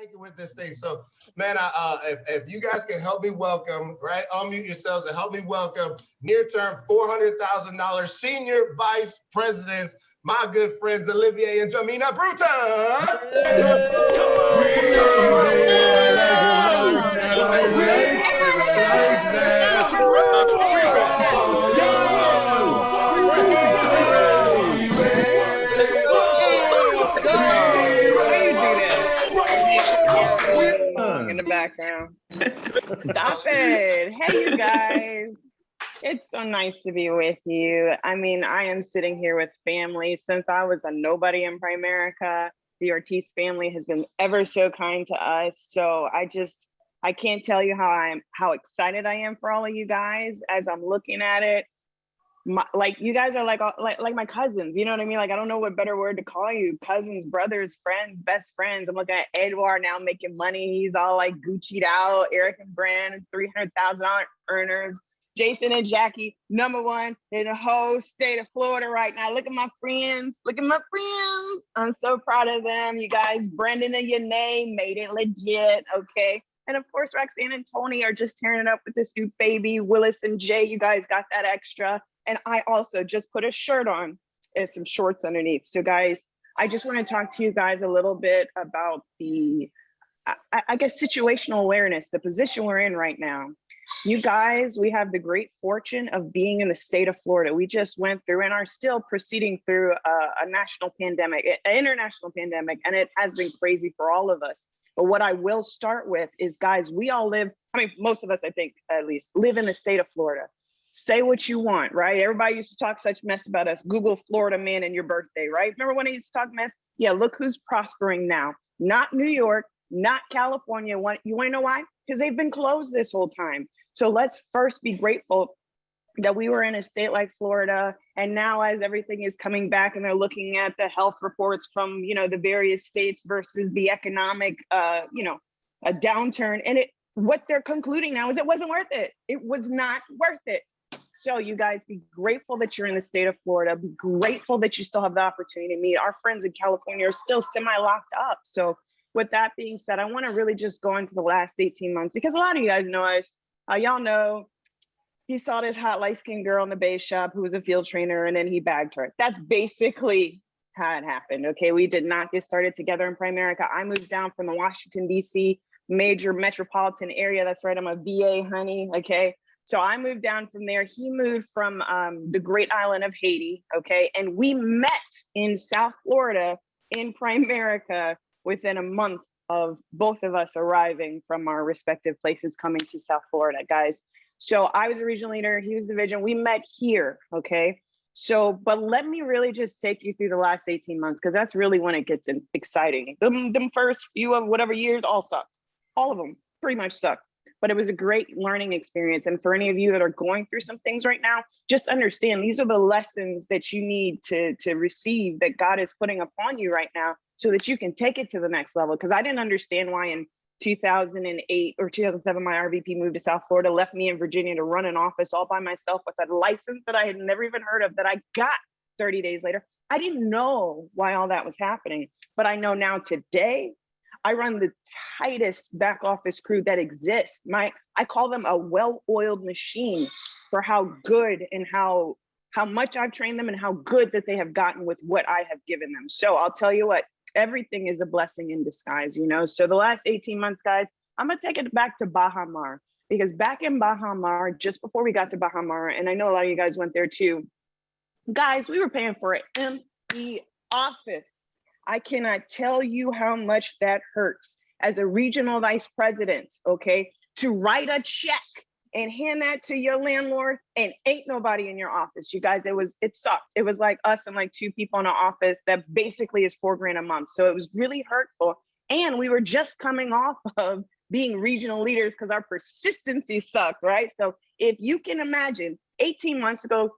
banking with this thing. So, man, if you guys can help me welcome, right? Unmute yourselves and help me welcome near-term $400,000 senior vice presidents, my good friends Olivier and Jahmena Brutus. In the background. Stop it. Hey, you guys. It's so nice to be with you. I mean, I am sitting here with family. Since I was a nobody in Primerica, the Ortiz family has been ever so kind to us. So I can't tell you how excited I am for all of you guys as I'm looking at it. Like you guys are like my cousins, you know what I mean? Like, I don't know what better word to call you. Cousins, brothers, friends, best friends. I'm looking at Edouard now making money. He's all like Gucci'd out. Eric and Brand, $300,000 earners. Jason and Jackie, #1 in the whole state of Florida right now. Look at my friends. Look at my friends. I'm so proud of them. You guys, Brendan and Yanae made it legit, okay? And of course, Roxanne and Tony are just tearing it up with this new baby. Willis and Jay, you guys got that extra. And I also just put a shirt on and some shorts underneath. So guys, I just want to talk to you guys a little bit about the, I guess, situational awareness, the position we're in right now. You guys, we have the great fortune of being in the state of Florida. We just went through and are still proceeding through a national pandemic, an international pandemic, and it has been crazy for all of us. But what I will start with is, guys, we all live, I mean, most of us, I think, at least, live in the state of Florida. Say what you want, right? Everybody used to talk such mess about us. Google Florida man and your birthday, right? Remember when they used to talk mess? Yeah, look who's prospering now. Not New York, not California. You want to know why? Because they've been closed this whole time. So let's first be grateful that we were in a state like Florida. And now as everything is coming back and they're looking at the health reports from, you know, the various states versus the economic, a downturn. And what they're concluding now is it wasn't worth it. It was not worth it. So you guys, be grateful that you're in the state of Florida. Be grateful that you still have the opportunity to meet. Our friends in California are still semi-locked up. So with that being said, I want to really just go into the last 18 months because a lot of you guys know us. Y'all know he saw this hot light-skinned girl in the base shop who was a field trainer, and then he bagged her. That's basically how it happened, okay? We did not get started together in Primerica. I moved down from the Washington, D.C. major metropolitan area. That's right, I'm a VA, honey, okay? So I moved down from there. He moved from the great island of Haiti, okay? And we met in South Florida in Primerica within a month of both of us arriving from our respective places coming to South Florida, guys. So I was a regional leader, he was the division. We met here, okay? So, but let me really just take you through the last 18 months because that's really when it gets exciting. Them first few of whatever years all sucked. All of them pretty much sucked. But it was a great learning experience. And for any of you that are going through some things right now, just understand these are the lessons that you need to receive that God is putting upon you right now so that you can take it to the next level. Because I didn't understand why in 2008 or 2007, my RVP moved to South Florida, left me in Virginia to run an office all by myself with a license that I had never even heard of that I got 30 days later. I didn't know why all that was happening, but I know now today, I run the tightest back office crew that exists. I call them a well-oiled machine for how good and how much I've trained them and how good that they have gotten with what I have given them. So I'll tell you what, everything is a blessing in disguise, you know? So the last 18 months, guys, I'm gonna take it back to Baja Mar because back in Baja Mar, just before we got to Baja Mar, and I know a lot of you guys went there too, guys, we were paying for an empty office. I cannot tell you how much that hurts as a regional vice president, okay, to write a check and hand that to your landlord and ain't nobody in your office. You guys, it sucked. It was like us and like 2 people in an office that basically is $4,000 a month. So it was really hurtful. And we were just coming off of being regional leaders because our persistency sucked, right? So if you can imagine, 18 months ago,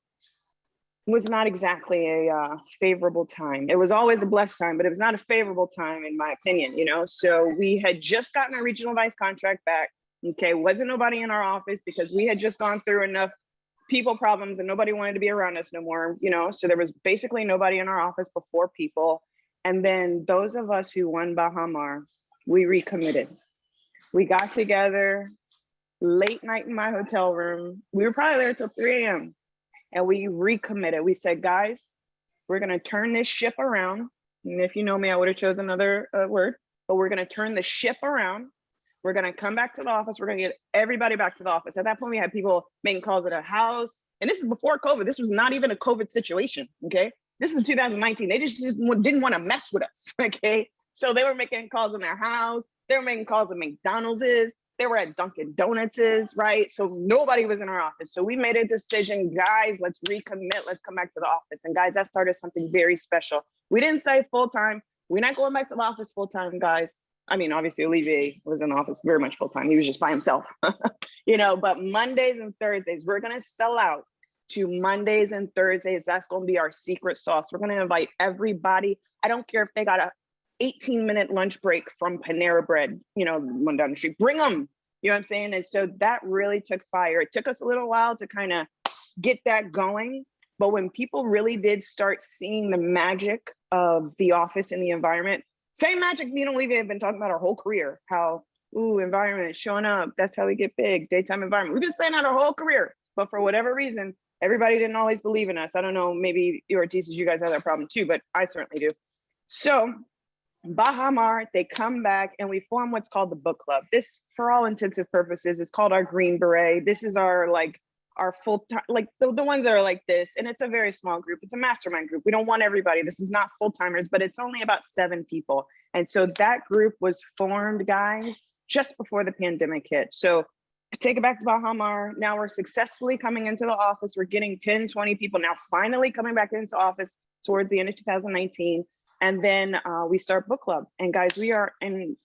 was not exactly a favorable time. It was always a blessed time, but it was not a favorable time in my opinion, you know? So we had just gotten our regional vice contract back. Okay, wasn't nobody in our office because we had just gone through enough people problems and nobody wanted to be around us no more, you know? So there was basically nobody in our office before people. And then those of us who won Baja Mar We recommitted. We got together late night in my hotel room. We were probably there till 3 a.m. and we recommitted. We said, guys, we're going to turn this ship around. And if you know me, I would have chosen another word, but we're going to turn the ship around. We're going to come back to the office. We're going to get everybody back to the office. At that point, we had people making calls at a house. And this is before COVID. This was not even a COVID situation. Okay. This is 2019. They just didn't want to mess with us. Okay. So they were making calls in their house. They were making calls at McDonald's. They were at Dunkin' Donuts, right? So nobody was in our office. So we made a decision, guys, let's recommit. Let's come back to the office. And guys, that started something very special. We didn't say full time. We're not going back to the office full time, guys. I mean, obviously, Olivier was in the office very much full time. He was just by himself, but Mondays and Thursdays, we're going to sell out to Mondays and Thursdays. That's going to be our secret sauce. We're going to invite everybody. I don't care if they got a 18-minute lunch break from Panera Bread, one down the street, bring them, you know what I'm saying? And so that really took fire. It took us a little while to kind of get that going. But when people really did start seeing the magic of the office and the environment, same magic me and Olivier have been talking about our whole career, how, environment, showing up, that's how we get big, daytime environment. We've been saying that our whole career, but for whatever reason, everybody didn't always believe in us. I don't know, maybe you artistas, you guys have that problem too, but I certainly do. So Bahamar, they come back and we form what's called the book club. This, for all intensive purposes, is called our Green Beret. This is our full time, the ones that are like this. And it's a very small group. It's a mastermind group. We don't want everybody. This is not full timers, but it's only about 7 people. And so that group was formed, guys, just before the pandemic hit. So take it back to Bahamar. Now we're successfully coming into the office. We're getting 10, 20 people now finally coming back into office towards the end of 2019. And then we start book club. And guys, we are in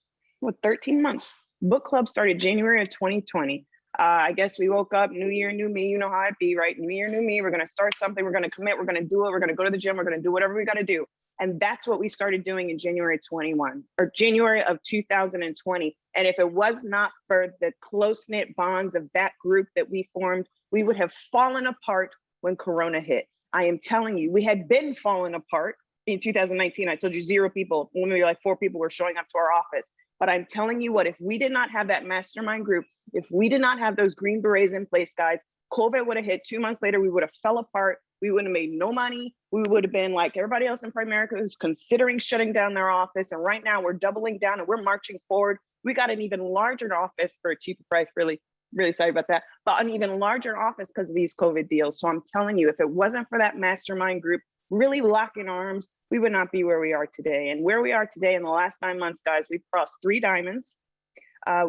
13 months. Book club started January of 2020. I guess we woke up, new year, new me, you know how it be, right? New year, new me, we're gonna start something, we're gonna commit, we're gonna do it, we're gonna go to the gym, we're gonna do whatever we gotta do. And that's what we started doing in January of 2020. And if it was not for the close-knit bonds of that group that we formed, we would have fallen apart when Corona hit. I am telling you, we had been falling apart in 2019. I told you 0 people, maybe like 4 people were showing up to our office. But I'm telling you what, if we did not have that mastermind group, if we did not have those Green Berets in place, guys, COVID would have hit 2 months later, we would have fell apart. We wouldn't have made no money. We would have been like everybody else in Primerica who's considering shutting down their office. And right now we're doubling down and we're marching forward. We got an even larger office for a cheaper price, really, really sorry about that, but an even larger office because of these COVID deals. So I'm telling you, if it wasn't for that mastermind group really locking arms, we would not be where we are today. And where we are today in the last 9 months, guys, we've crossed 3 diamonds.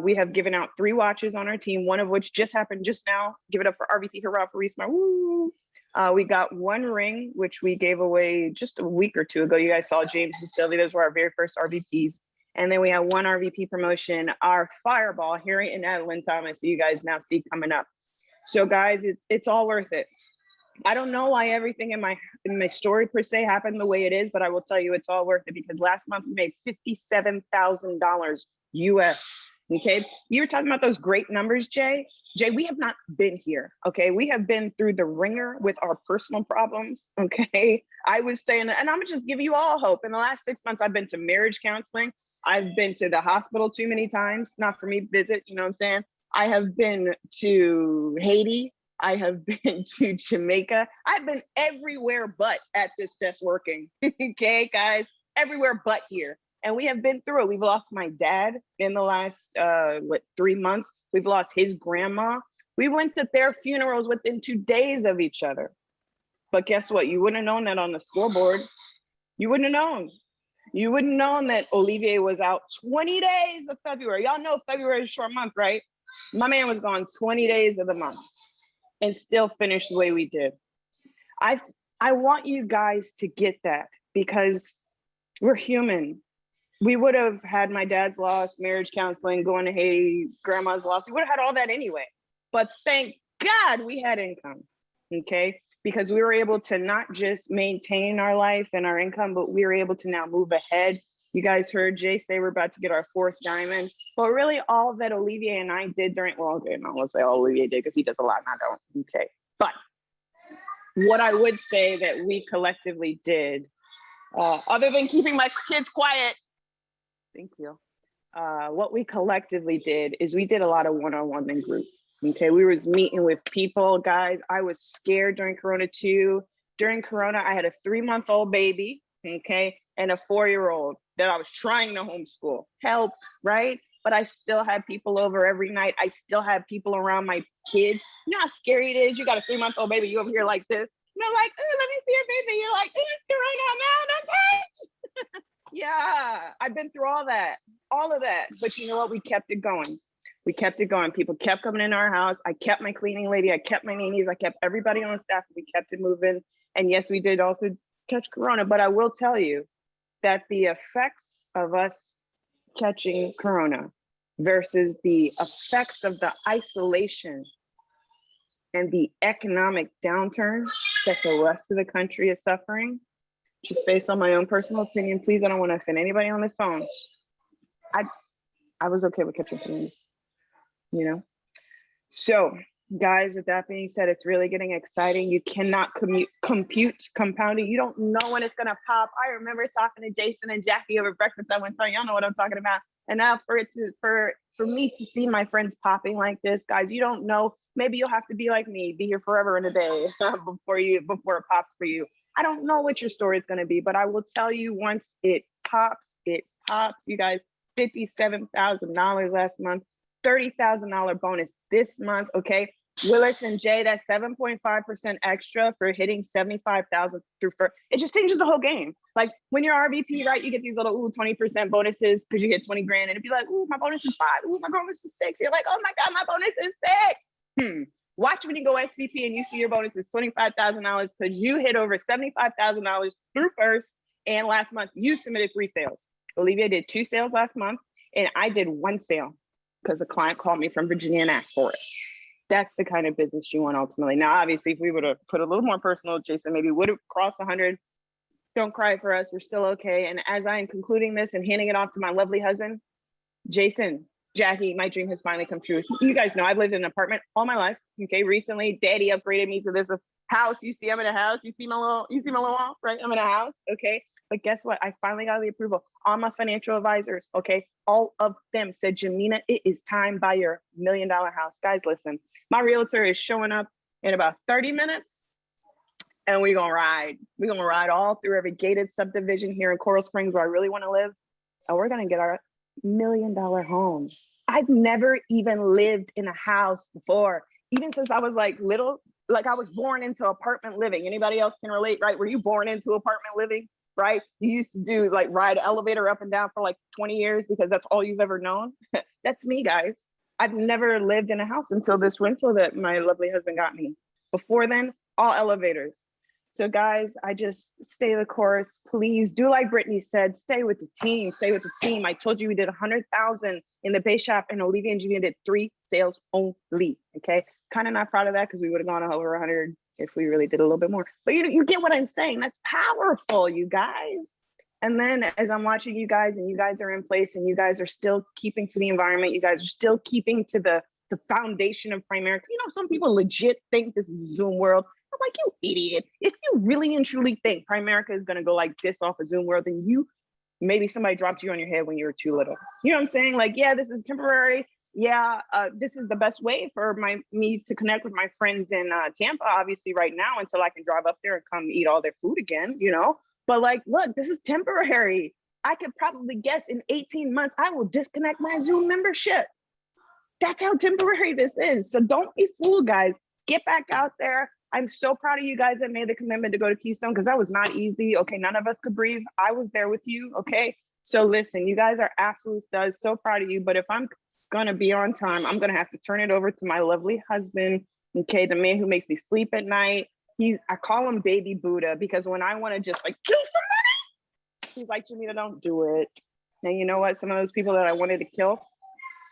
We have given out 3 watches on our team, one of which just happened just now. Give it up for RVP, hurrah for Reesmar, woo! We got 1 ring, which we gave away just a week or 2 ago. You guys saw James and Sylvie, those were our very first RVPs. And then we have 1 RVP promotion, our Fireball, Harry and Adeline Thomas, who you guys now see coming up. So guys, it's all worth it. I don't know why everything in my story per se happened the way it is, but I will tell you it's all worth it because last month we made $57,000 US. Okay, you were talking about those great numbers, Jay. Jay, we have not been here. Okay, we have been through the ringer with our personal problems. Okay, I was saying, and I'm gonna just give you all hope. In the last 6 months, I've been to marriage counseling. I've been to the hospital too many times, not for me to visit. You know what I'm saying? I have been to Haiti. I have been to Jamaica. I've been everywhere but at this desk working. Okay, guys, everywhere but here. And we have been through it. We've lost my dad in the last, 3 months. We've lost his grandma. We went to their funerals within 2 days of each other. But guess what? You wouldn't have known that on the scoreboard. You wouldn't have known. You wouldn't have known that Olivier was out 20 days of February. Y'all know February is a short month, right? My man was gone 20 days of the month and still finished the way we did. I want you guys to get that because we're human. We would have had my dad's loss, marriage counseling, going to Haiti, grandma's loss. We would have had all that anyway. But thank God we had income, okay? Because we were able to not just maintain our life and our income, but we were able to now move ahead. You guys heard Jay say we're about to get our 4th diamond. But really all that Olivier and I did during, well, okay, no, let's say all Olivier did because he does a lot and I don't, okay. But what I would say that we collectively did, other than keeping my kids quiet, thank you. what we collectively did is we did a lot of one-on-one and group. Okay, we was meeting with people, guys. I was scared during Corona too. During Corona, I had a 3-month-old baby, okay, and a 4-year-old that I was trying to homeschool. Help, right? But I still had people over every night. I still had people around my kids. You know how scary it is? You got a 3-month-old baby, you over here like this. And they're like, oh, let me see your baby. You're like, it's Corona, no, don't touch. Yeah, I've been through all of that. But you know what? We kept it going. We kept it going. People kept coming in our house. I kept my cleaning lady. I kept my nannies. I kept everybody on staff. We kept it moving. And yes, we did also catch Corona. But I will tell you that the effects of us catching Corona versus the effects of the isolation and the economic downturn that the rest of the country is suffering, just based on my own personal opinion, please, I don't want to offend anybody on this phone. I was okay with catching Corona. You know, so guys, with that being said, it's really getting exciting. You cannot compute compounding. You don't know when it's gonna pop. I remember talking to Jason and Jackie over breakfast at one time. Y'all know what I'm talking about. And now for me to see my friends popping like this, guys, you don't know. Maybe you'll have to be like me, be here forever and a day before it pops for you. I don't know what your story is gonna be, but I will tell you, once it pops. You guys, $57,000 last month. $30,000 bonus this month, okay? Willis and Jay, that's 7.5% extra for hitting 75,000 through first. It just changes the whole game. Like when you're RVP, right, you get these little 20% bonuses because you hit 20 grand, and it'd be like, ooh, my bonus is 5. Ooh, my bonus is 6. You're like, oh my God, my bonus is 6. Watch when you go SVP and you see your bonus is $25,000 because you hit over $75,000 through first, and last month you submitted 3 sales. Olivier did 2 sales last month, and I did 1 sale because a client called me from Virginia and asked for it. That's the kind of business you want ultimately. Now, obviously, if we would have put a little more personal, Jason maybe would have crossed 100. Don't cry for us. We're still okay. And as I am concluding this and handing it off to my lovely husband, Jason, Jackie, my dream has finally come true. You guys know I've lived in an apartment all my life. Okay, recently, Daddy upgraded me to this house. You see, I'm in a house. You see my little wall, right? I'm in a house. Okay. But guess what? I finally got the approval. All my financial advisors, okay, all of them said, Jahmena, it is time, buy your $1 million house. Guys, listen, my realtor is showing up in about 30 minutes, and we're gonna ride. We're gonna ride all through every gated subdivision here in Coral Springs where I really wanna live, and we're gonna get our $1 million home. I've never even lived in a house before, even since I was like little, like I was born into apartment living. Anybody else can relate, right? Were you born into apartment living? Right? You used to do like ride an elevator up and down for like 20 years because that's all you've ever known. That's me, guys. I've never lived in a house until this rental that my lovely husband got me. Before then, all elevators. So guys, I just stay the course. Please do like Brittany said, stay with the team, stay with the team. I told you we did 100,000 in the base shop, and Olivier and Jahmena did 3 sales only, okay? Kind of not proud of that because we would have gone over 100 if we really did a little bit more. But you get what I'm saying. That's powerful, you guys. And then as I'm watching you guys, and you guys are in place, and you guys are still keeping to the environment, you guys are still keeping to the foundation of Primerica. You know, some people legit think this is a Zoom world. I'm like, you idiot. If you really and truly think Primerica is gonna go like this off a Zoom world, then maybe somebody dropped you on your head when you were too little. You know what I'm saying? Like, yeah, this is temporary. Yeah, this is the best way for me to connect with my friends in Tampa, obviously right now, until I can drive up there and come eat all their food again, you know? But like, look, this is temporary. I could probably guess in 18 months, I will disconnect my Zoom membership. That's how temporary this is. So don't be fooled, guys. Get back out there. I'm so proud of you guys that made the commitment to go to Keystone, because that was not easy. Okay, none of us could breathe. I was there with you, okay? So listen, you guys are absolute studs. So proud of you. But if I'm gonna be on time, I'm gonna have to turn it over to my lovely husband, okay, the man who makes me sleep at night. I call him Baby Buddha, because when I want to just like kill somebody, he's like, Jahmena, don't do it. And you know what? Some of those people that I wanted to kill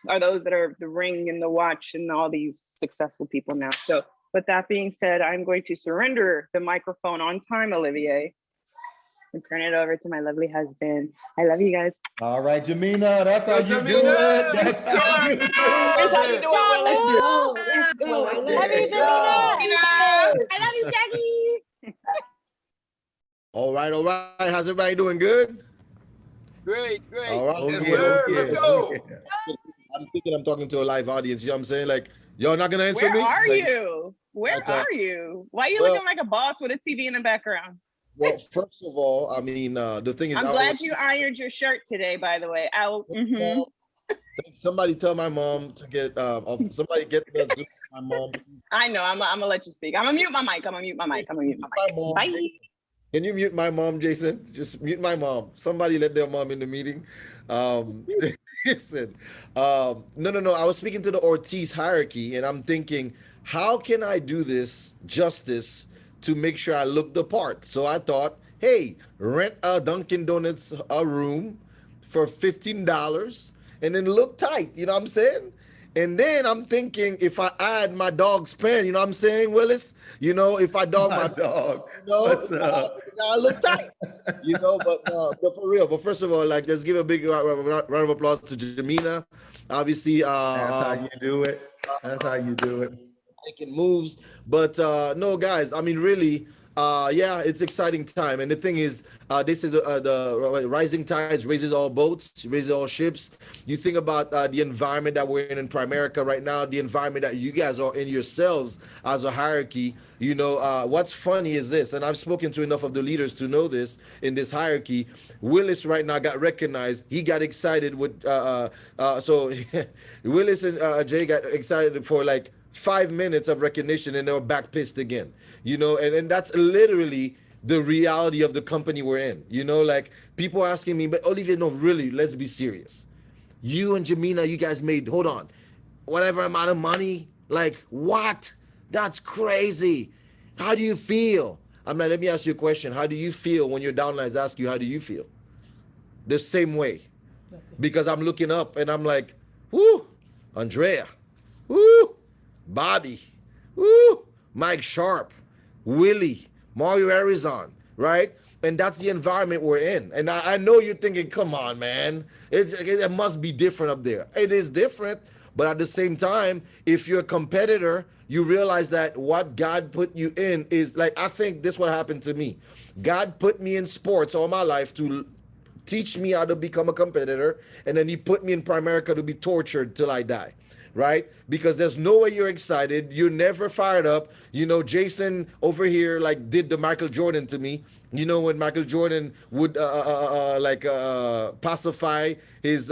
are those that are the ring and the watch and all these successful people now. So with that being said, I'm going to surrender the microphone on time, Olivier, and turn it over to my lovely husband. I love you guys. All right, Jahmena, that's how you do it. That's how you do it. Here's how you do it, Willis. Let's go. I love you, Jahmena. I love you, Jackie. All right. How's everybody doing? Good? Great. All right. Yes, Okay, sir. okay, Let's go. okay. I'm thinking I'm talking to a live audience. You know what I'm saying? Like, y'all not gonna answer Where me? are Like, you? Where like, are you? Why are you well- looking like a boss with a TV in the background? well, first of all, I mean, the thing is, I'm glad you ironed your shirt today, by the way. somebody tell my mom to get somebody get the Zoom to my mom. I know. I'm gonna let you speak. I'm gonna mute my mic. My mom. Bye. Can you mute my mom, Jason? Just mute my mom. Somebody let their mom in the meeting. Listen, no. I was speaking to the Ortiz hierarchy, and I'm thinking, how can I do this justice to make sure I look the part? So I thought, hey, rent a Dunkin' Donuts a room for $15 and then look tight. You know what I'm saying? And then I'm thinking, if I add my dog's pen, you know what I'm saying, Willis? You know, if I dog My my dog. you know, What's up? I look tight, you know, but for real. But first of all, like, let's give a big round of applause to Jahmena. Obviously, That's how you do it. That's how you do it. making moves. But no, guys, I mean, really, yeah, it's exciting time. And the thing is, this is the rising tides raises all boats, raises all ships. You think about the environment that we're in Primerica right now, the environment that you guys are in yourselves as a hierarchy. You know, what's funny is this, and I've spoken to enough of the leaders to know this in this hierarchy. Willis right now got recognized. He got excited with, so Willis and Jay got excited for like 5 minutes of recognition, and they were back pissed again, you know, and that's literally the reality of the company we're in, you know, like people asking me, but Olivier, no, really, let's be serious. You and Jahmena, you guys made, hold on, whatever amount of money, like what? That's crazy. How do you feel? I'm like, let me ask you a question. How do you feel when your downlines ask you, how do you feel? The same way, because I'm looking up and I'm like, whoo, Andrea, whoo, Bobby, woo, Mike Sharp, Willie, Mario Arizon, right? And that's the environment we're in. And I know you're thinking, come on, man, it must be different up there. It is different, but at the same time, if you're a competitor, you realize that what God put you in is like, I think this what happened to me. God put me in sports all my life to teach me how to become a competitor, and then he put me in Primerica to be tortured till I die. Right? Because there's no way you're excited. You're never fired up. You know, Jason over here like did the Michael Jordan to me. You know, when Michael Jordan would pacify his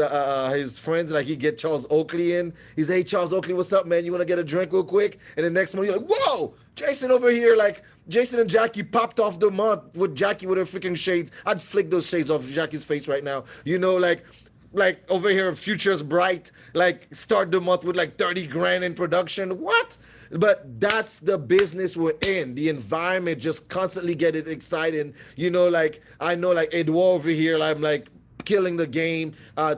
friends, like he'd get Charles Oakley in. He's, hey, Charles Oakley, what's up, man? You want to get a drink real quick? And the next month you're like, whoa, Jason over here, like Jason and Jackie popped off the month with Jackie with her freaking shades. I'd flick those shades off Jackie's face right now. You know, like over here, Future's Bright, like start the month with like 30 grand in production. What? But that's the business we're in. The environment just constantly get it exciting. You know, like I know like Edouard over here, I'm like killing the game.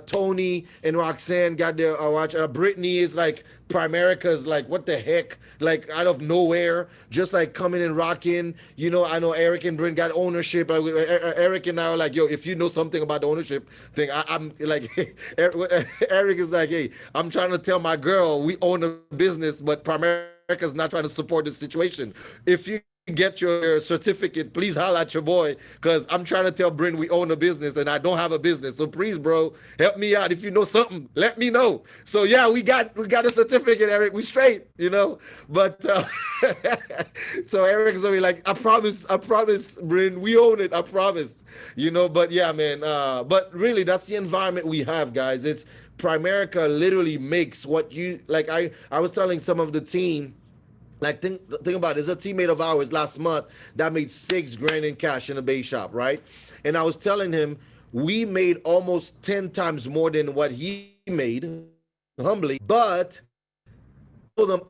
Tony and Roxanne got their watch. Brittany is like Primerica's like what the heck, like out of nowhere, just like coming and rocking. You know, I know Eric and Brent got ownership. Like, Eric and I are like, yo, if you know something about the ownership thing, I'm like, Eric is like, hey, I'm trying to tell my girl we own a business, but Primerica's not trying to support the situation. If you get your certificate, please holler at your boy, because I'm trying to tell Bryn we own a business and I don't have a business. So please, bro, help me out. If you know something, let me know. So yeah, we got a certificate, Eric. We straight, you know. But so Eric's always like, I promise, Bryn, we own it. I promise, you know. But yeah, man. But really, that's the environment we have, guys. It's Primerica literally makes what you like. I was telling some of the team. Like think about it. There's a teammate of ours last month that made $6 grand in cash in a base shop, right? And I was telling him we made almost 10 times more than what he made, humbly. But I told him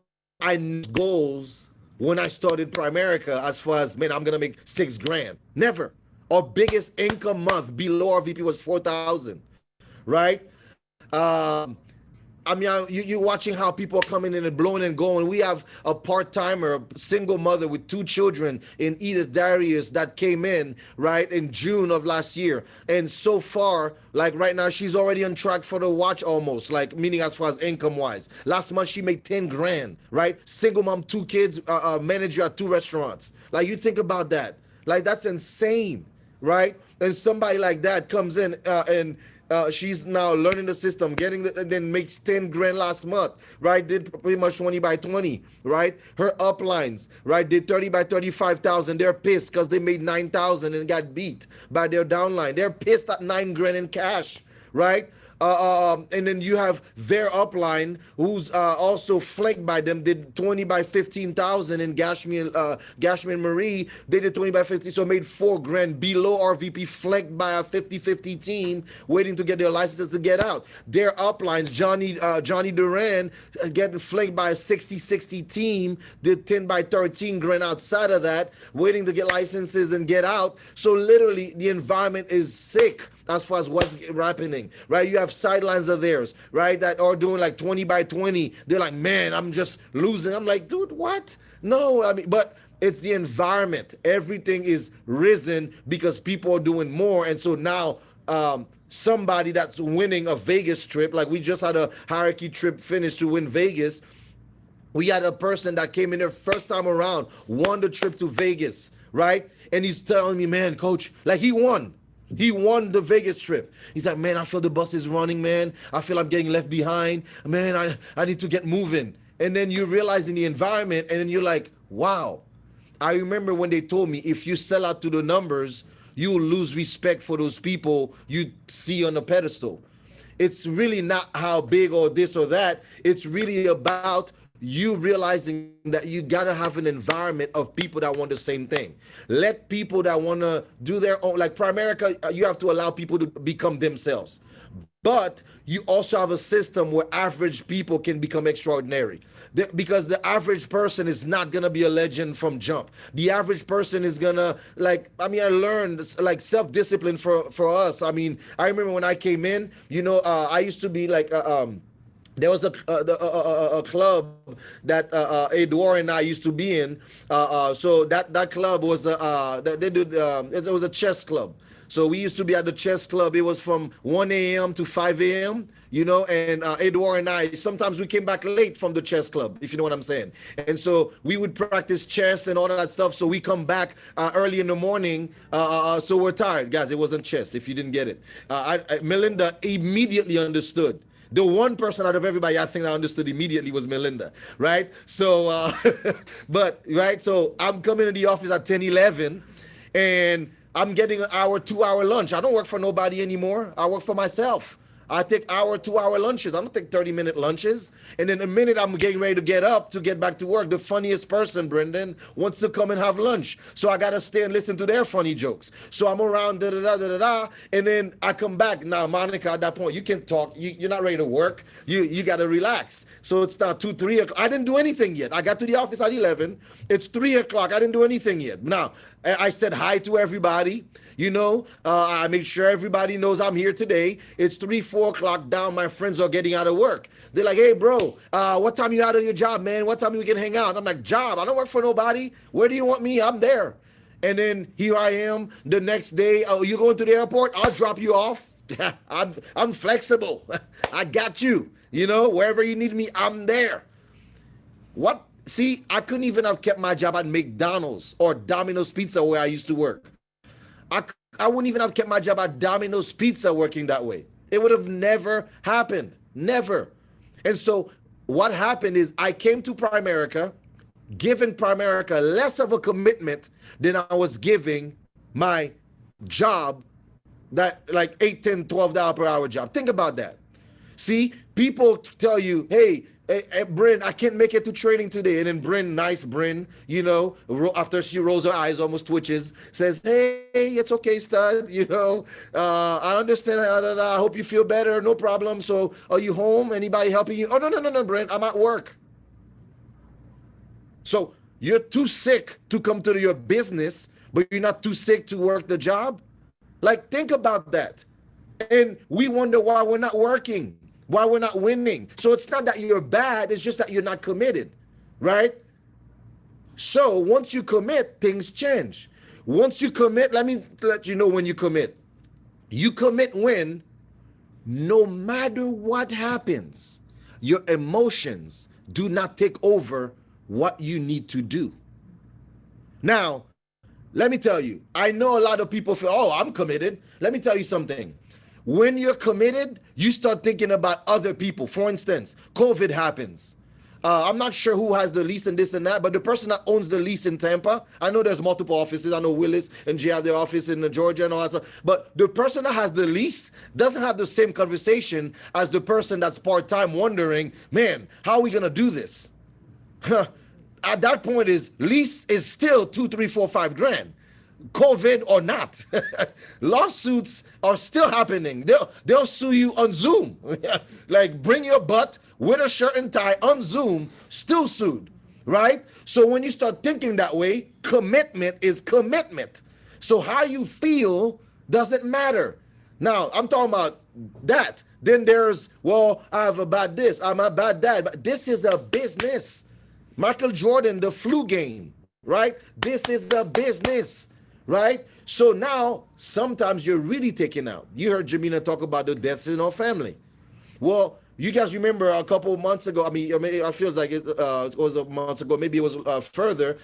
I knew goals when I started Primerica as far as, man, I'm gonna make $6 grand. Never. Our biggest income month below our VP was 4,000, right? I mean, you're watching how people are coming in and blowing and going. We have a part-timer, a single mother with 2 children in Edith Darius that came in, right, in June of last year. And so far, like right now, she's already on track for the watch almost, like meaning as far as income-wise. Last month, she made 10 grand, right? Single mom, 2 kids, manager at 2 restaurants. Like, you think about that. Like, that's insane. right? And somebody like that comes in and she's now learning the system, and then makes 10 grand last month, right? Did pretty much 20 by 20, right? Her uplines, right? Did 30 by 35,000. They're pissed because they made 9,000 and got beat by their downline. They're pissed at 9 grand in cash, right? And then you have their upline who's also flanked by them, did 20 by 15,000 in Gashmi and Marie. They did 20 by 50, so made 4 grand below RVP, flanked by a 50-50 team waiting to get their licenses to get out. Their uplines, Johnny Duran, getting flanked by a 60-60 team, did 10 by 13 grand outside of that, waiting to get licenses and get out. So literally the environment is sick as far as what's happening, right? You have sidelines of theirs, right, that are doing like 20 by 20. They're like, man, I'm just losing. I'm like, dude, what? No, I mean, but it's the environment. Everything is risen because people are doing more. And so now somebody that's winning a Vegas trip, like we just had a hierarchy trip finish to win Vegas. We had a person that came in there first time around, won the trip to Vegas, right? And he's telling me, man, coach, like he won. He won the Vegas trip. He's like, man, I feel the bus is running, man. I feel I'm getting left behind. Man, I need to get moving. And then you realize in the environment, and then you're like, wow. I remember when they told me, if you sell out to the numbers, you will lose respect for those people you see on the pedestal. It's really not how big or this or that. It's really about you realizing that you got to have an environment of people that want the same thing. Let people that want to do their own, like Primerica, you have to allow people to become themselves. But you also have a system where average people can become extraordinary. Because the average person is not going to be a legend from jump. The average person is going to, like, I mean, I learned like self-discipline for us. I mean, I remember when I came in, you know, I used to be like, there was a club that Edouard and I used to be in. So that club was it was a chess club. So we used to be at the chess club. It was from 1 a.m. to 5 a.m., you know, and Edouard and I, sometimes we came back late from the chess club, if you know what I'm saying. And so we would practice chess and all of that stuff. So we come back early in the morning. So we're tired. Guys, it wasn't chess, if you didn't get it. Melinda immediately understood. The one person out of everybody I think I understood immediately was Melinda, right? So, but, right? So I'm coming to the office at 10, 11, and I'm getting an hour, 2-hour lunch. I don't work for nobody anymore. I work for myself. I take hour, 2-hour lunches. I don't take 30-minute lunches. And in a minute, I'm getting ready to get up to get back to work. The funniest person, Brendan, wants to come and have lunch. So I got to stay and listen to their funny jokes. So I'm around, da-da-da. And then I come back. Now, Monica, at that point, you can talk. You're not ready to work. You got to relax. So it's now 2, 3 o'clock. I didn't do anything yet. I got to the office at 11. It's 3 o'clock. I didn't do anything yet. Now, I said hi to everybody. You know, I made sure everybody knows I'm here today. It's 3, 4 o'clock down. My friends are getting out of work. They're like, hey, bro, what time you out of your job, man? What time we can hang out? I'm like, job? I don't work for nobody. Where do you want me? I'm there. And then here I am the next day. Oh, you going to the airport? I'll drop you off. I'm flexible. I got you. You know, wherever you need me, I'm there. What? See, I couldn't even have kept my job at McDonald's or Domino's Pizza where I used to work. I wouldn't even have kept my job at Domino's Pizza working that way. It would have never happened. Never. And so what happened is I came to Primerica, giving Primerica less of a commitment than I was giving my job, that like $8, $10, $12 per hour job. Think about that. See, people tell you, hey, Bryn, I can't make it to training today. And then Bryn, nice Bryn, you know, after she rolls her eyes, almost twitches, says, hey, it's okay, stud. You know, I understand. I hope you feel better. No problem. So are you home? Anybody helping you? Oh, no, Bryn, I'm at work. So you're too sick to come to your business, but you're not too sick to work the job. Like, think about that. And we wonder why we're not working, why we're not winning. So it's not that you're bad, it's just that you're not committed, right? So once you commit, things change. Once you commit, let me let you know when you commit. You commit when, no matter what happens, your emotions do not take over what you need to do. Now, Let me tell you, I know a lot of people feel, oh, I'm committed. Let me tell you something. When you're committed, you start thinking about other people. For instance, COVID happens. I'm not sure who has the lease and this and that, but the person that owns the lease in Tampa, I know there's multiple offices. I know Willis and Jay have their office in Georgia and all that stuff. But the person that has the lease doesn't have the same conversation as the person that's part-time wondering, man, how are we going to do this? At that point, lease is still 2, 3, 4, 5 grand. COVID or not, lawsuits are still happening. They'll sue you on Zoom. Like, bring your butt with a shirt and tie on Zoom, still sued, right? So when you start thinking that way, commitment is commitment. So how you feel doesn't matter. Now, I'm talking about that. Then there's, well, I have a bad this, I'm a bad dad. But this is a business. Michael Jordan, the flu game, right? This is a business. Right? So now, sometimes you're really taken out. You heard Jahmena talk about the deaths in our family. Well, you guys remember a couple of months ago, I mean, it feels like it was a month ago, maybe it was further.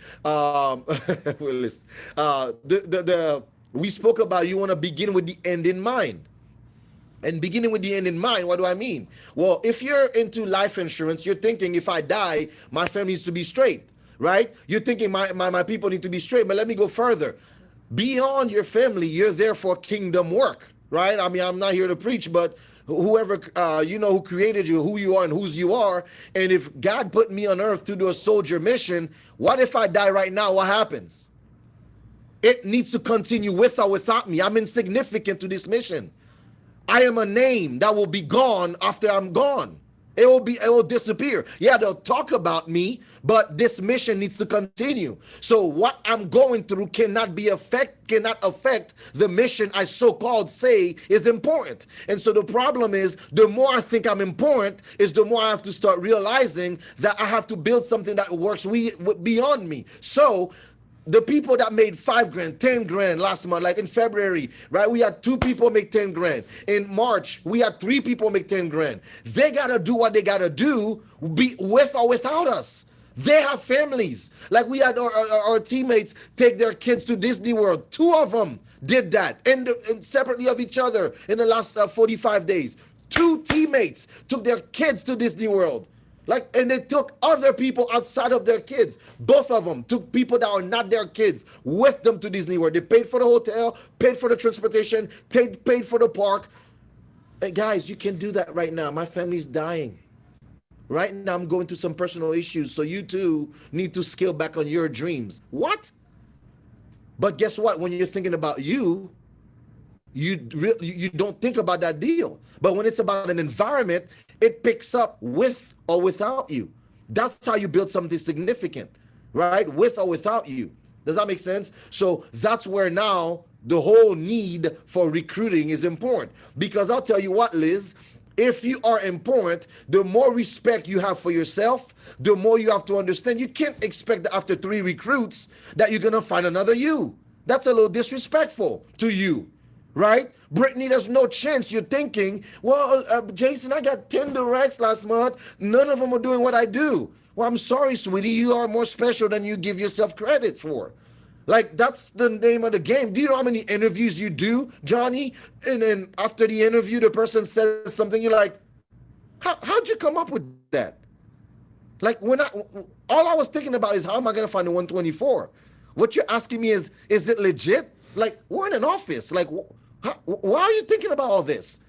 We spoke about you want to begin with the end in mind. And beginning with the end in mind, what do I mean? Well, if you're into life insurance, you're thinking if I die, my family needs to be straight, right? You're thinking my people need to be straight, but let me go further. Beyond your family, you're there for kingdom work, right? I mean, I'm not here to preach, but whoever, who created you, who you are and whose you are. And if God put me on earth to do a soldier mission, what if I die right now? What happens? It needs to continue with or without me. I'm insignificant to this mission. I am a name that will be gone after I'm gone. It will disappear. Yeah, they'll talk about me, but this mission needs to continue. So what I'm going through cannot affect the mission I so-called say is important. And so the problem is, the more I think I'm important, is the more I have to start realizing that I have to build something that works beyond me. So the people that made 5 grand, 10 grand last month, like in February, right? We had 2 people make 10 grand. In March, we had 3 people make 10 grand. They got to do what they got to do, be with or without us. They have families. Like we had our teammates take their kids to Disney World. 2 of them did that and separately of each other in the last 45 days. 2 teammates took their kids to Disney World. And they took other people outside of their kids. Both of them took people that are not their kids with them to Disney World. They paid for the hotel, paid for the transportation, paid for the park. Hey guys, you can do that right now. My family's dying. Right now, I'm going through some personal issues. So you too need to scale back on your dreams. What? But guess what? When you're thinking about you don't think about that deal. But when it's about an environment, it picks up with or without you. That's how you build something significant, right? With or without you. Does that make sense? So that's where now the whole need for recruiting is important. Because I'll tell you what, Liz, if you are important, the more respect you have for yourself, the more you have to understand. You can't expect that after 3 recruits that you're going to find another you. That's a little disrespectful to you. Right? Brittany, there's no chance. You're thinking, well, Jason, I got 10 directs last month. None of them are doing what I do. Well, I'm sorry, sweetie. You are more special than you give yourself credit for. Like, that's the name of the game. Do you know how many interviews you do, Johnny? And then after the interview, the person says something, you're like, how'd you come up with that? Like, all I was thinking about is how am I going to find the 124? What you're asking me is it legit? Like, we're in an office. Like, why are you thinking about all this?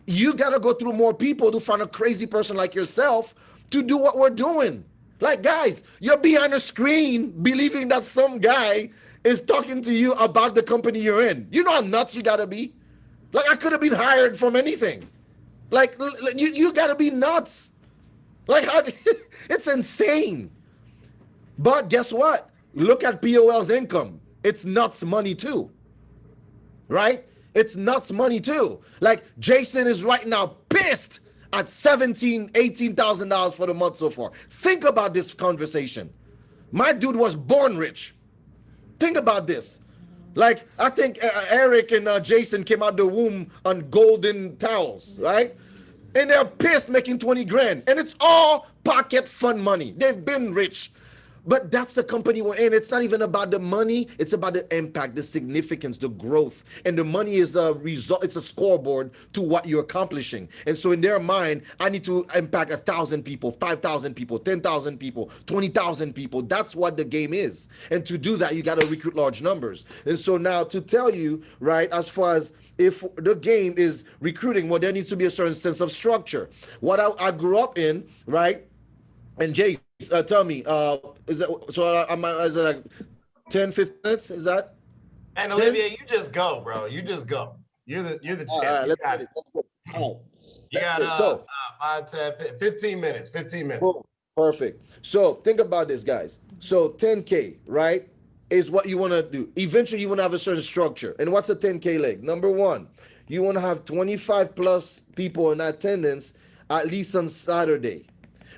You got to go through more people to find a crazy person like yourself to do what we're doing. Like, guys, you're behind a screen believing that some guy is talking to you about the company you're in. You know how nuts you got to be? Like, I could have been hired from anything. Like, you got to be nuts. Like, it's insane. But guess what? Look at POL's income. It's nuts money too, right? It's nuts money too. Like, Jason is right now pissed at $17,000, $18,000 for the month so far. Think about this conversation. My dude was born rich. Think about this. Like, I think Eric and Jason came out the womb on golden towels, right? And they're pissed making 20 grand. And it's all pocket fund money. They've been rich. But that's the company we're in. It's not even about the money. It's about the impact, the significance, the growth. And the money is a result. It's a scoreboard to what you're accomplishing. And so in their mind, I need to impact 1,000 people, 5,000 people, 10,000 people, 20,000 people. That's what the game is. And to do that, you got to recruit large numbers. And so now to tell you, right, as far as if the game is recruiting, well, there needs to be a certain sense of structure. What I grew up in, right? And Jay, tell me, is it like 10, 15 minutes? Is that? And Olivier, you just go, bro. You just go. You're the champ. You got it. You got 5, 10, 15 minutes. 15 minutes. Cool. Perfect. So think about this, guys. So 10K, right, is what you want to do. Eventually, you want to have a certain structure. And what's a 10K leg? Number one, you want to have 25 plus people in attendance at least on Saturday.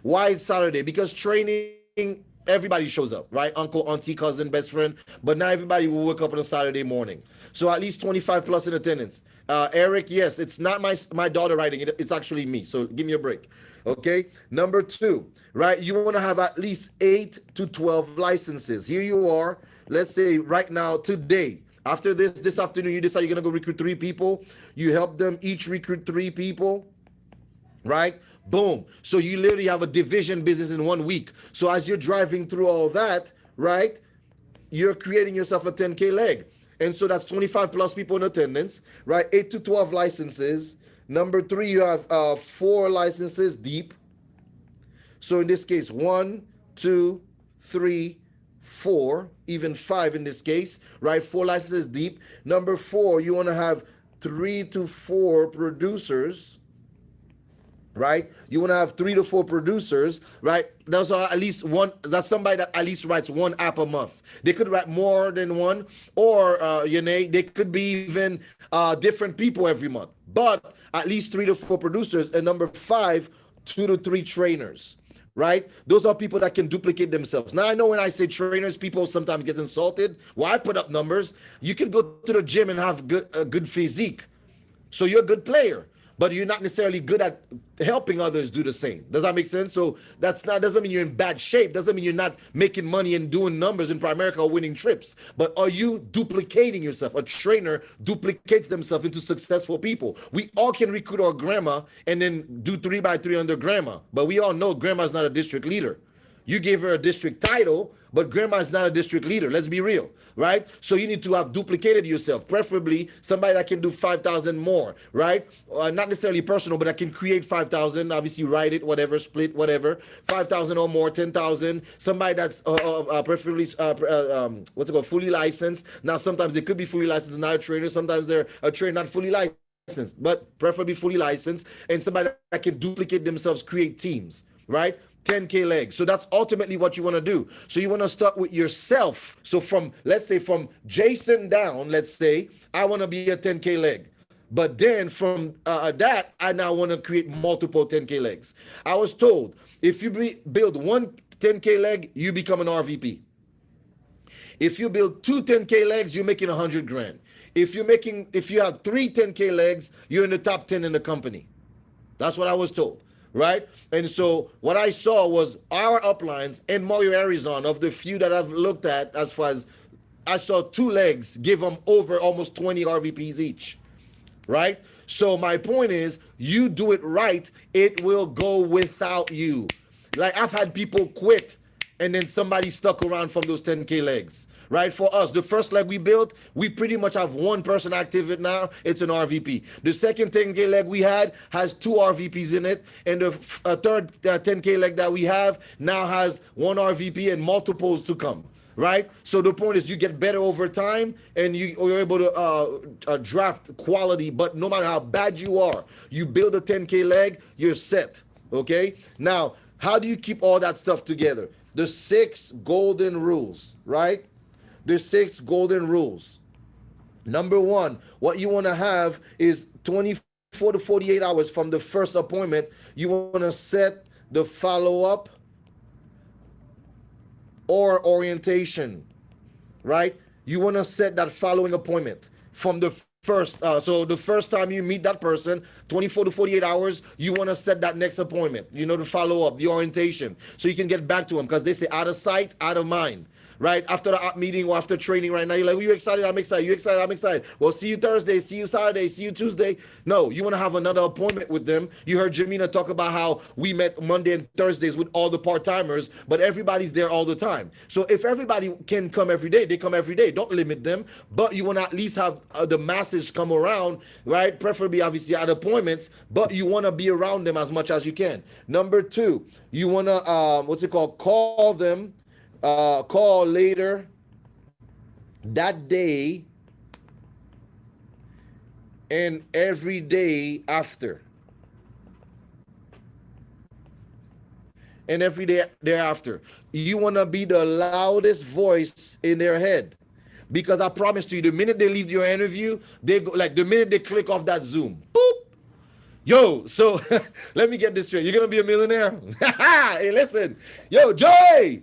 Why it's Saturday? Because training, everybody shows up, right? Uncle, auntie, cousin, best friend. But not everybody will wake up on a Saturday morning. So at least 25 plus in attendance. Eric, yes, it's not my daughter writing it. It's actually me. So give me a break. Okay. Number two, right? You want to have at least 8 to 12 licenses. Here you are. Let's say right now, today, after this afternoon, you decide you're going to go recruit 3 people. You help them each recruit 3 people, right? Boom. So you literally have a division business in 1 week. So as you're driving through all that, right, you're creating yourself a 10K leg. And so that's 25 plus people in attendance, right? 8 to 12 licenses. Number 3, you have 4 licenses deep. So in this case, 1, 2, 3, 4, even 5 in this case, right? 4 licenses deep. Number 4, you want to have 3 to 4 producers, right? You want to have 3 to 4 producers, right? Those are at least one. That's somebody that at least writes 1 app a month. They could write more than one, or they could be even different people every month. But at least 3 to 4 producers. And number 5, 2 to 3 trainers, right? Those are people that can duplicate themselves. Now I know when I say trainers, people sometimes get insulted. Well, I put up numbers. You can go to the gym and have a good physique, so you're a good player, but you're not necessarily good at helping others do the same. Does that make sense? So doesn't mean you're in bad shape. Doesn't mean you're not making money and doing numbers in Primerica or winning trips. But are you duplicating yourself? A trainer duplicates themselves into successful people. We all can recruit our grandma and then do 3x3 under grandma. But we all know grandma's not a district leader. You gave her a district title, but grandma is not a district leader. Let's be real, right? So you need to have duplicated yourself, preferably somebody that can do 5,000 more, right? Not necessarily personal, but that can create 5,000, obviously write it, whatever, split, whatever, 5,000 or more, 10,000. Somebody that's preferably, fully licensed. Now, sometimes they could be fully licensed and not a trainer. Sometimes they're a trainer not fully licensed, but preferably fully licensed. And somebody that can duplicate themselves, create teams, right? 10K legs. So that's ultimately what you want to do. So you want to start with yourself. So let's say from Jason down, let's say, I want to be a 10K leg. But then from that, I now want to create multiple 10K legs. I was told, if you build one 10K leg, you become an RVP. If you build 2 10K legs, you're making 100 grand. If you have 3 10K legs, you're in the top 10 in the company. That's what I was told. Right? And so what I saw was our uplines in Mario, Arizona, of the few that I've looked at, as far as I saw 2 legs give them over almost 20 RVPs each. Right? So my point is, you do it right, it will go without you. Like I've had people quit and then somebody stuck around from those 10K legs. Right? For us, the first leg we built, we pretty much have 1 person active now. It's an RVP. The second 10K leg we had has 2 RVPs in it. And the third 10K leg that we have now has 1 RVP and multiples to come. Right? So the point is you get better over time and you're able to draft quality. But no matter how bad you are, you build a 10K leg, you're set. Okay? Now, how do you keep all that stuff together? The 6 golden rules, right? There's 6 golden rules. Number 1, what you want to have is 24 to 48 hours from the first appointment. You want to set the follow-up or orientation, right? You want to set that following appointment from the first. So the first time you meet that person, 24 to 48 hours, you want to set that next appointment, to follow up, the orientation, so you can get back to them, because they say out of sight, out of mind. Right after the meeting or after training, right now you're like, "Are you excited? I'm excited. You excited? I'm excited." Well, see you Thursday, see you Saturday, see you Tuesday. No, you want to have another appointment with them. You heard Jahmena talk about how we met Monday and Thursdays with all the part-timers, but everybody's there all the time. So if everybody can come every day, they come every day. Don't limit them, but you want to at least have the masses come around, right? Preferably, obviously, at appointments, but you want to be around them as much as you can. Number 2, you want to call them. Call later that day and every day after. And every day thereafter. You want to be the loudest voice in their head. Because I promise you, the minute they leave your interview, they go, like the minute they click off that Zoom, boop. Yo, so let me get this straight. You're going to be a millionaire? Hey, listen. Yo, Joy!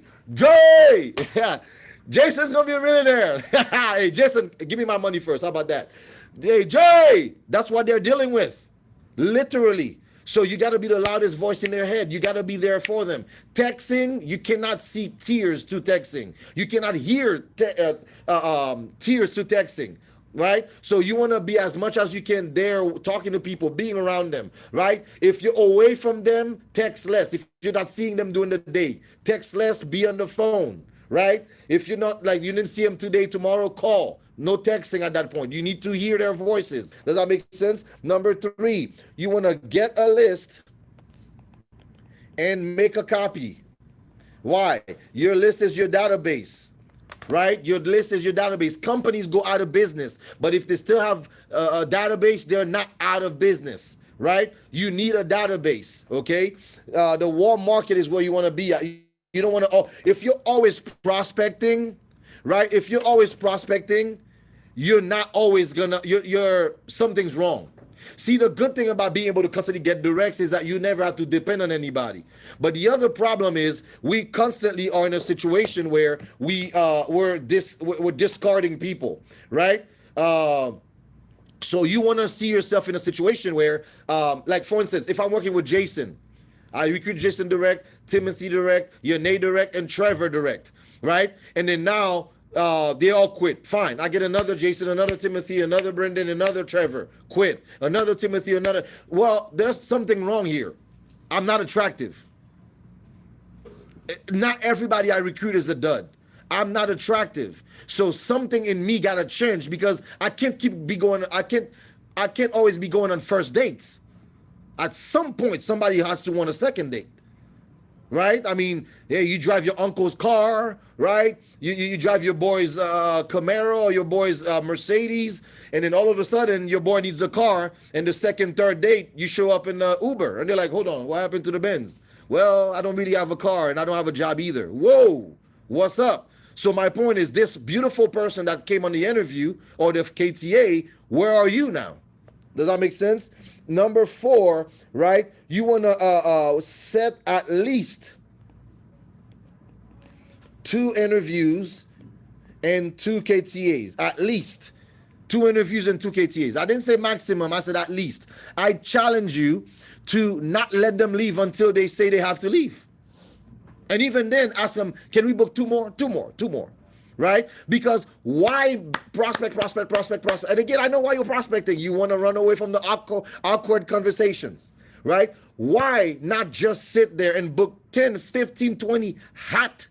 Yeah, Jason's gonna be a millionaire. Hey, Jason, give me my money first. How about that? Hey, Jay, that's what they're dealing with, literally. So you got to be the loudest voice in their head. You got to be there for them. Texting, you cannot see tears to texting. You cannot hear tears to texting. Right? So you want to be as much as you can there talking to people, being around them, right? If you're away from them, text less. If you're not seeing them during the day, text less, be on the phone, right? If you're not, like, you didn't see them today, tomorrow, call. No texting at that point. You need to hear their voices. Does that make sense? Number 3, you want to get a list and make a copy. Why? Your list is your database. Right? Your list is your database. Companies go out of business, but if they still have a database, they're not out of business, right? You need a database, okay? The warm market is where you want to be at. You don't want to, if you're always prospecting, right? If you're always prospecting, you're not always gonna, you're something's wrong. See, the good thing about being able to constantly get directs is that you never have to depend on anybody. But the other problem is we constantly are in a situation where we're discarding people, right? So you want to see yourself in a situation where, like for instance, if I'm working with Jason, I recruit Jason direct, Timothy direct, Yane direct, and Trevor direct, right? And then now they all quit. Fine. I get another Jason, another Timothy, another Brendan, another Trevor. Quit. Another Timothy, another. Well, there's something wrong here. I'm not attractive. Not everybody I recruit is a dud. I'm not attractive. So something in me gotta change, because I can't I can't always be going on first dates. At some point, somebody has to want a second date. Right? I mean, yeah, you drive your uncle's car, right? You drive your boy's Camaro or your boy's Mercedes, and then all of a sudden your boy needs a car, and the second, third date, you show up in Uber, and they're like, hold on, what happened to the Benz? Well, I don't really have a car, and I don't have a job either. Whoa, what's up? So my point is, this beautiful person that came on the interview or the KTA, where are you now? Does that make sense? Number 4, right? You want to set at least 2 interviews and 2 KTAs. At least 2 interviews and 2 KTAs. I didn't say maximum. I said at least. I challenge you to not let them leave until they say they have to leave. And even then, ask them, can we book 2 more? 2 more, 2 more. Right? Because why prospect? And again, I know why you're prospecting. You want to run away from the awkward conversations, right? Why not just sit there and book 10, 15, 20 hot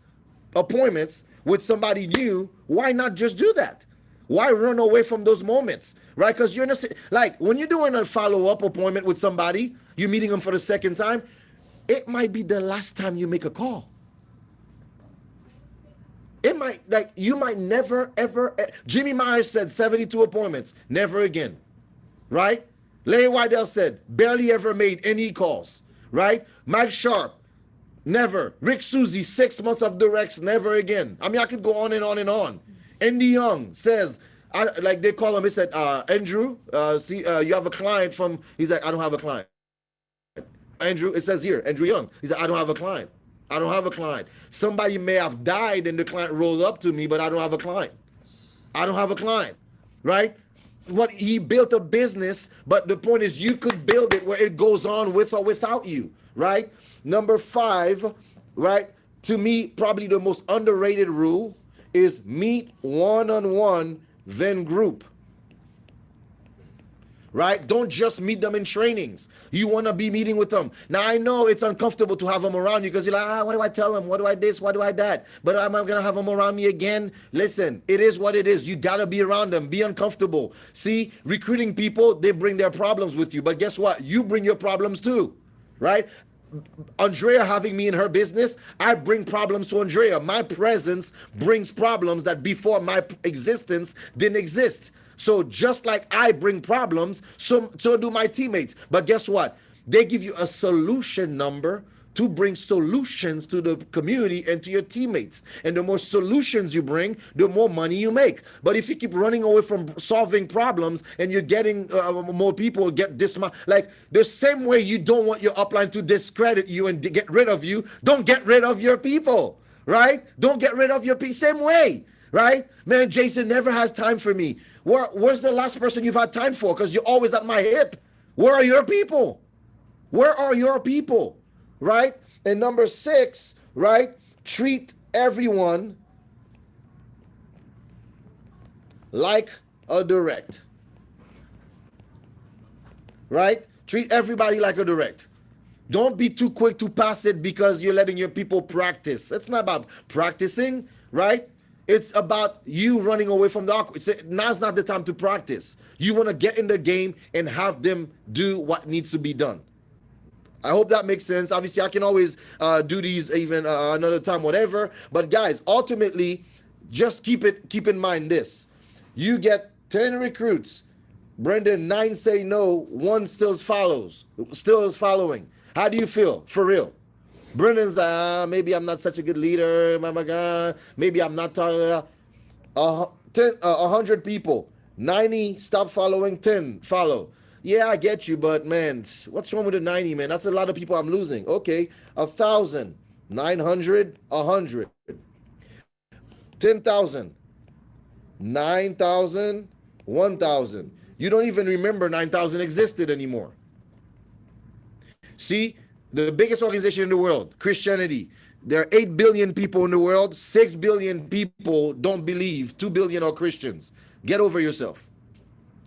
appointments with somebody new? Why not just do that? Why run away from those moments, right? Because you're not, like, when you're doing a follow-up appointment with somebody, you're meeting them for the second time, it might be the last time you make a call. It might, like, you might never, ever, Jimmy Myers said 72 appointments, never again, right? Larry Weidel said, barely ever made any calls, right? Mike Sharp, never. Rick Susie, 6 months of directs, never again. I mean, I could go on and on and on. Andy Young says, like they call him, he said, Andrew, you have a client from, he's like, I don't have a client. Andrew, it says here, Andrew Young, he's like, I don't have a client. I don't have a client. Somebody may have died and the client rolled up to me, but I don't have a client. I don't have a client, right? what he built a business, but the point is you could build it where it goes on with or without you, right? Number 5, right? To me, probably the most underrated rule is meet one-on-one, then group. Right? Don't just meet them in trainings. You want to be meeting with them. Now, I know it's uncomfortable to have them around you because you're like, what do I tell them? What do I this? What do I that? But am I going to have them around me again? Listen, it is what it is. You got to be around them. Be uncomfortable. See, recruiting people, they bring their problems with you. But guess what? You bring your problems too, right? Andrea having me in her business, I bring problems to Andrea. My presence brings problems that before my existence didn't exist. So just like I bring problems, so do my teammates. But guess what? They give you a solution number to bring solutions to the community and to your teammates. And the more solutions you bring, the more money you make. But if you keep running away from solving problems and you're getting more people get like the same way you don't want your upline to discredit you and get rid of you, don't get rid of your people, right? Don't get rid of your people. Same way, right? Man, Jason never has time for me. Where's the last person you've had time for? Because you're always at my hip. Where are your people? Where are your people? Right? And number 6, right? Treat everyone like a direct. Right? Treat everybody like a direct. Don't be too quick to pass it because you're letting your people practice. It's not about practicing, right? It's about you running away from the awkward. Now's not the time to practice. You want to get in the game and have them do what needs to be done. I hope that makes sense. Obviously, I can always do these even another time, whatever. But guys, ultimately, just keep in mind this. You get 10 recruits. Brendan, 9 say no, 1 still is following. How do you feel? For real. Brendan's maybe I'm not such a good leader. My God, maybe I'm not talking. 100 people, 90 stop following, 10 follow. Yeah, I get you, but man, what's wrong with the 90, man? That's a lot of people I'm losing. Okay, 1,000, 900, 100, 10,000, 9,000, 1,000. You don't even remember 9,000 existed anymore. See, the biggest organization in the world, Christianity. There are 8 billion people in the world. 6 billion people don't believe. 2 billion are Christians. Get over yourself.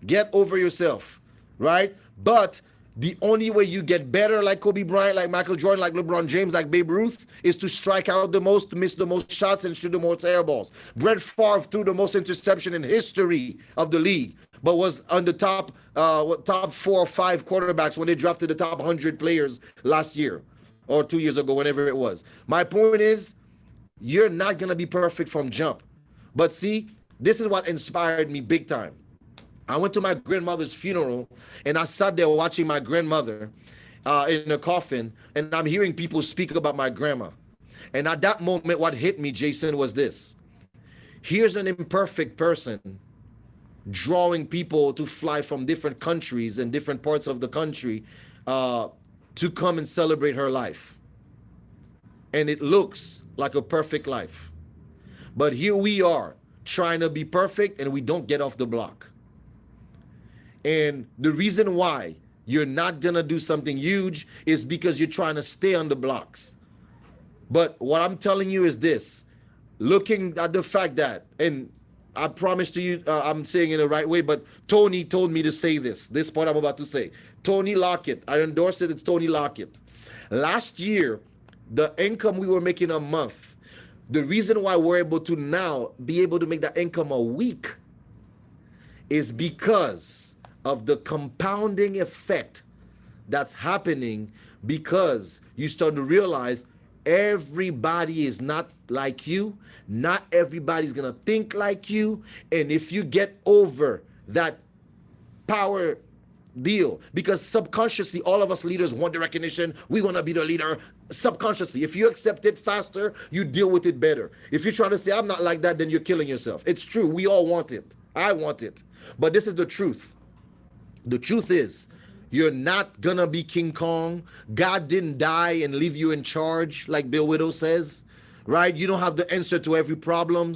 Get over yourself. Right? But the only way you get better like Kobe Bryant, like Michael Jordan, like LeBron James, like Babe Ruth is to strike out the most, miss the most shots, and shoot the most air balls. Brett Favre threw the most interception in history of the league, but was on the top 4 or 5 quarterbacks when they drafted the top 100 players last year or 2 years ago, whenever it was. My point is, you're not going to be perfect from jump. But see, this is what inspired me big time. I went to my grandmother's funeral, and I sat there watching my grandmother in a coffin, and I'm hearing people speak about my grandma. And at that moment, what hit me, Jason, was this. Here's an imperfect person drawing people to fly from different countries and different parts of the country to come and celebrate her life. And it looks like a perfect life. But here we are trying to be perfect, and we don't get off the block. And the reason why you're not going to do something huge is because you're trying to stay on the blocks. But what I'm telling you is this, looking at the fact that, and I promise to you, I'm saying it the right way, but Tony told me to say this part I'm about to say. Tony Lockett, I endorse it, it's Tony Lockett. Last year, the income we were making a month, the reason why we're able to now be able to make that income a week is because of the compounding effect that's happening, because you start to realize everybody is not like you. Not everybody's going to think like you. And if you get over that power deal, because subconsciously, all of us leaders want the recognition. We want to be the leader subconsciously. If you accept it faster, you deal with it better. If you're trying to say, I'm not like that, then you're killing yourself. It's true. We all want it. I want it. But this is the truth. The truth is, you're not gonna be King Kong. God didn't die and leave you in charge, like Bill Widow says, right? You don't have the answer to every problem.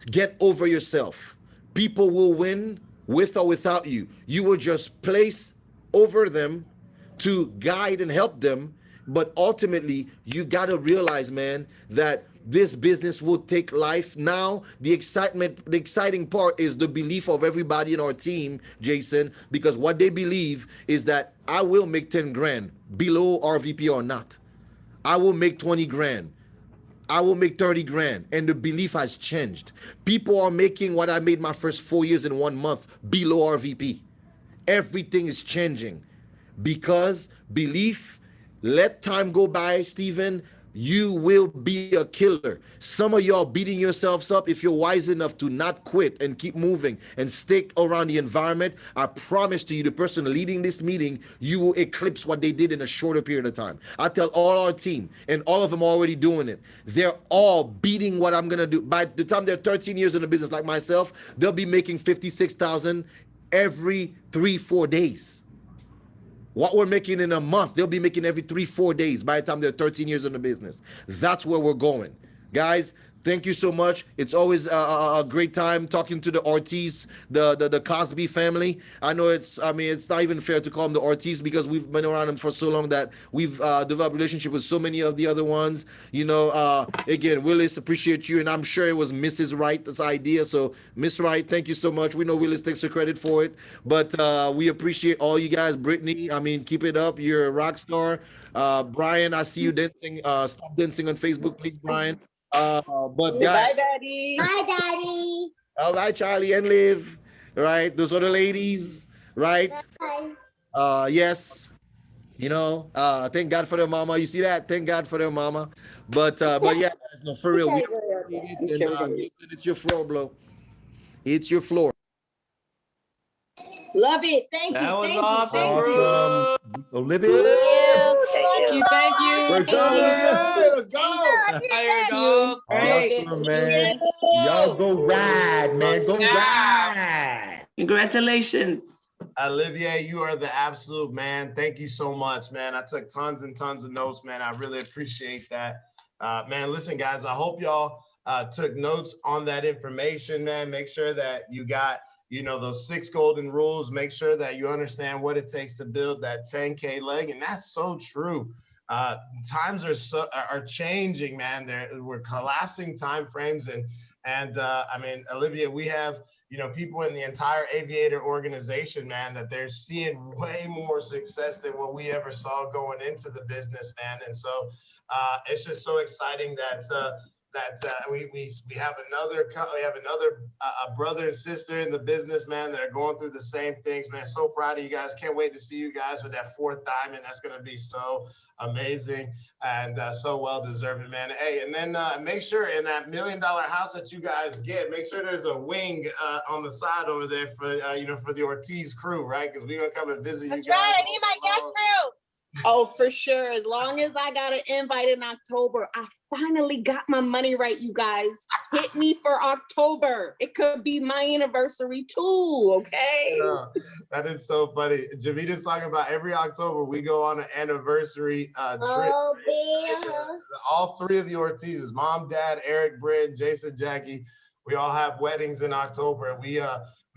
Get over yourself. People will win with or without you. You were just placed over them to guide and help them. But ultimately, you got to realize, man, that this business will take life. Now, the exciting part is the belief of everybody in our team, Jason, because what they believe is that I will make 10 grand below RVP or not. I will make 20 grand. I will make 30 grand. And the belief has changed. People are making what I made my first 4 years in 1 month below RVP. Everything is changing because belief. Let time go by, Stephen. You will be a killer. Some of y'all beating yourselves up. If you're wise enough to not quit and keep moving and stick around the environment, I promise to you, the person leading this meeting, you will eclipse what they did in a shorter period of time. I tell all our team, and all of them are already doing it. They're all beating what I'm gonna do. By the time they're 13 years in the business, like myself, they'll be making 56,000 every 3-4 days. What we're making in a month, they'll be making every 3-4 days by the time they're 13 years in the business. That's where we're going. Guys, thank you so much. It's always a great time talking to the Ortiz, the Cosby family. I know it's not even fair to call them the Ortiz because we've been around them for so long that we've developed a relationship with so many of the other ones. You know, again, Willis, appreciate you. And I'm sure it was Mrs. Wright, that's idea. So Miss Wright, thank you so much. We know Willis takes the credit for it, but we appreciate all you guys. Brittany, keep it up. You're a rock star. Brian, I see you dancing. Stop dancing on Facebook, please, Brian. But Bye, Daddy. Bye, Daddy. All right, Charlie and Liv, right? Those are the ladies, right? Bye. Yes, thank God for their mama. You see that? Thank God for their mama. But yeah, guys, no, for real, we appreciate it. And, it's your floor, bro. It's your floor. Love it. Thank you. That was Thank awesome, you. bro. Olivia. Thank you. Thank you. Great job, Olivia. Let's go. Fire, dog. Right. Awesome, man. Y'all go ride, man. Go ride. Congratulations. Olivier, you are the absolute man. Thank you so much, man. I took tons and tons of notes, man. I really appreciate that. Man, listen, guys, I hope y'all took notes on that information, man. Make sure that you got those 6 golden rules. Make sure that you understand what it takes to build that 10K leg. And that's so true. Times are changing, man. We're collapsing time frames. And Olivia, we have, people in the entire aviator organization, man, that they're seeing way more success than what we ever saw going into the business, man. And so it's just so exciting that we have another brother and sister in the business, man, that are going through the same things, man. So proud of you guys. Can't wait to see you guys with that 4th diamond. That's going to be so amazing and so well deserved, man. Hey, and then make sure in that $1 million house that you guys get, make sure there's a wing on the side over there for the Ortiz crew, right? Because we're gonna come and visit you guys. That's right. I need my guest room. Oh, for sure. As long as I got an invite in October, I finally got my money right, you guys. Hit me for October. It could be my anniversary too, okay? Yeah, that is so funny. Jahmena's talking about every October we go on an anniversary trip. Oh, yeah. All 3 of the Ortizes, Mom, Dad, Eric, Britt, Jason, Jackie, we all have weddings in October. And we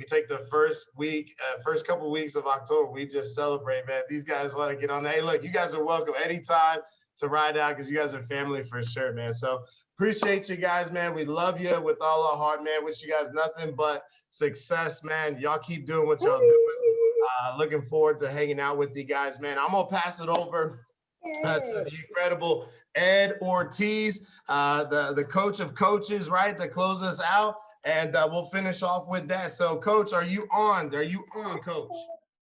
take the first couple weeks of October. We just celebrate, man. These guys want to get on. Hey, look, you guys are welcome anytime to ride out because you guys are family for sure, man. So appreciate you guys, man. We love you with all our heart, man. Wish you guys nothing but success, man. Y'all keep doing what y'all doing. Looking forward to hanging out with you guys, man. I'm going to pass it over to the incredible Ed Ortiz, the coach of coaches, right, to close us out. And we'll finish off with that. So, Coach, are you on? Are you on, Coach?